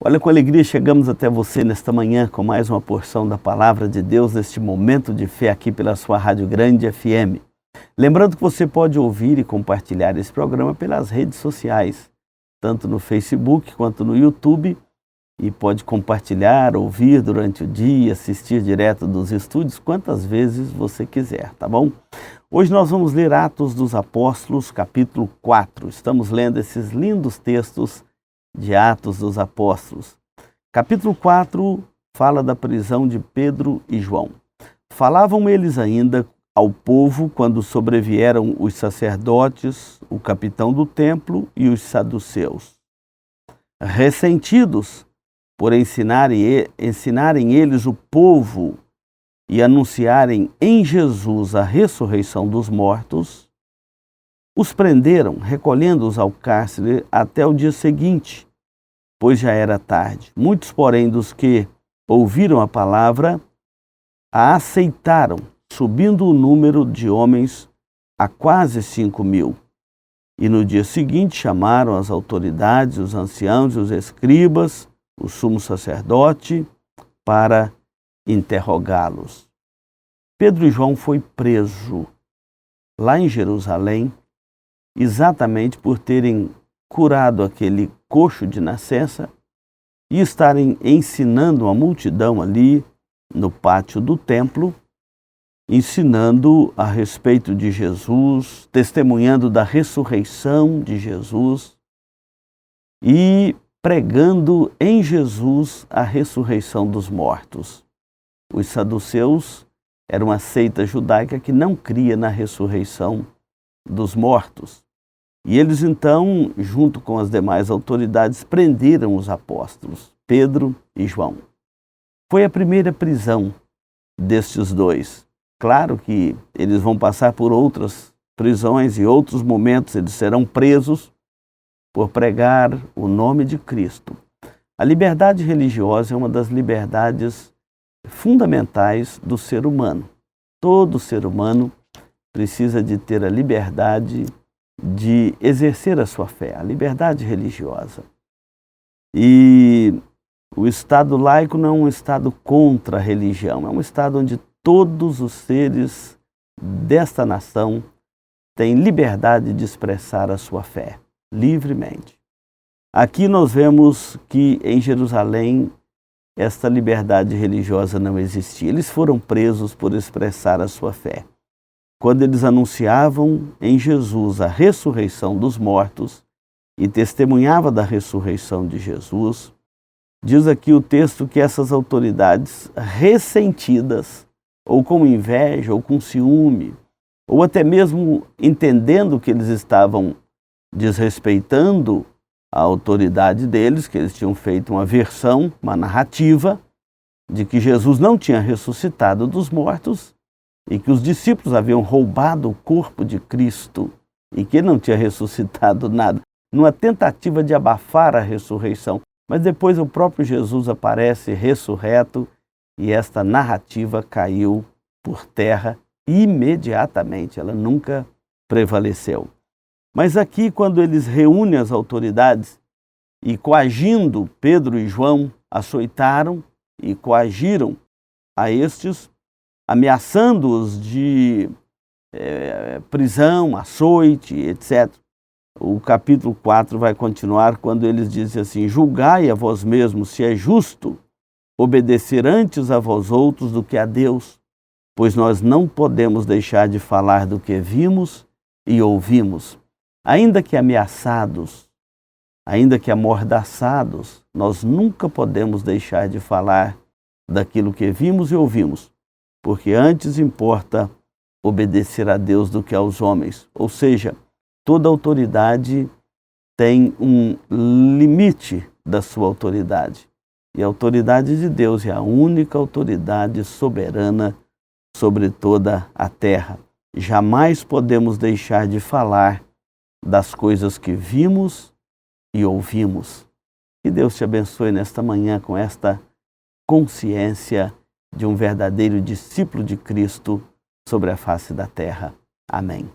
Olha, com alegria chegamos até você nesta manhã com mais uma porção da Palavra de Deus, neste momento de fé aqui pela sua Rádio Grande FM. Lembrando que você pode ouvir e compartilhar esse programa pelas redes sociais, tanto no Facebook quanto no YouTube, e pode compartilhar, ouvir durante o dia, assistir direto dos estúdios, quantas vezes você quiser, tá bom? Hoje nós vamos ler Atos dos Apóstolos, capítulo 4. Estamos lendo esses lindos textos de Atos dos Apóstolos. Capítulo 4 fala da prisão de Pedro e João. Falavam eles ainda ao povo quando sobrevieram os sacerdotes, o capitão do templo e os saduceus. Ressentidos por ensinarem eles o povo e anunciarem em Jesus a ressurreição dos mortos, os prenderam, recolhendo-os ao cárcere até o dia seguinte, pois já era tarde. Muitos, porém, dos que ouviram a palavra, a aceitaram, subindo o número de homens a quase 5.000. E no dia seguinte chamaram as autoridades, os anciãos e os escribas, o sumo sacerdote, para interrogá-los. Pedro e João foi preso lá em Jerusalém, exatamente por terem curado aquele coxo de nascença e estarem ensinando a multidão ali no pátio do templo, ensinando a respeito de Jesus, testemunhando da ressurreição de Jesus e pregando em Jesus a ressurreição dos mortos. Os saduceus eram uma seita judaica que não cria na ressurreição dos mortos. E eles então, junto com as demais autoridades, prenderam os apóstolos, Pedro e João. Foi a primeira prisão destes dois. Claro que eles vão passar por outras prisões e outros momentos, eles serão presos por pregar o nome de Cristo. A liberdade religiosa é uma das liberdades fundamentais do ser humano. Todo ser humano precisa de ter a liberdade de exercer a sua fé, a liberdade religiosa. E o Estado laico não é um Estado contra a religião, é um Estado onde todos os seres desta nação têm liberdade de expressar a sua fé, livremente. Aqui nós vemos que em Jerusalém esta liberdade religiosa não existia. Eles foram presos por expressar a sua fé. Quando eles anunciavam em Jesus a ressurreição dos mortos e testemunhava da ressurreição de Jesus, diz aqui o texto que essas autoridades ressentidas, ou com inveja, ou com ciúme, ou até mesmo entendendo que eles estavam desrespeitando a autoridade deles, que eles tinham feito uma versão, uma narrativa, de que Jesus não tinha ressuscitado dos mortos, e que os discípulos haviam roubado o corpo de Cristo e que ele não tinha ressuscitado nada, numa tentativa de abafar a ressurreição. Mas depois o próprio Jesus aparece ressurreto e esta narrativa caiu por terra imediatamente, ela nunca prevaleceu. Mas aqui, quando eles reúnem as autoridades e coagindo Pedro e João, açoitaram e coagiram a estes, ameaçando-os de prisão, açoite, etc. O capítulo 4 vai continuar quando eles dizem assim: julgai a vós mesmos se é justo obedecer antes a vós outros do que a Deus, pois nós não podemos deixar de falar do que vimos e ouvimos. Ainda que ameaçados, ainda que amordaçados, nós nunca podemos deixar de falar daquilo que vimos e ouvimos, porque antes importa obedecer a Deus do que aos homens. Ou seja, toda autoridade tem um limite da sua autoridade. E a autoridade de Deus é a única autoridade soberana sobre toda a terra. Jamais podemos deixar de falar das coisas que vimos e ouvimos. Que Deus te abençoe nesta manhã com esta consciência de um verdadeiro discípulo de Cristo sobre a face da terra. Amém.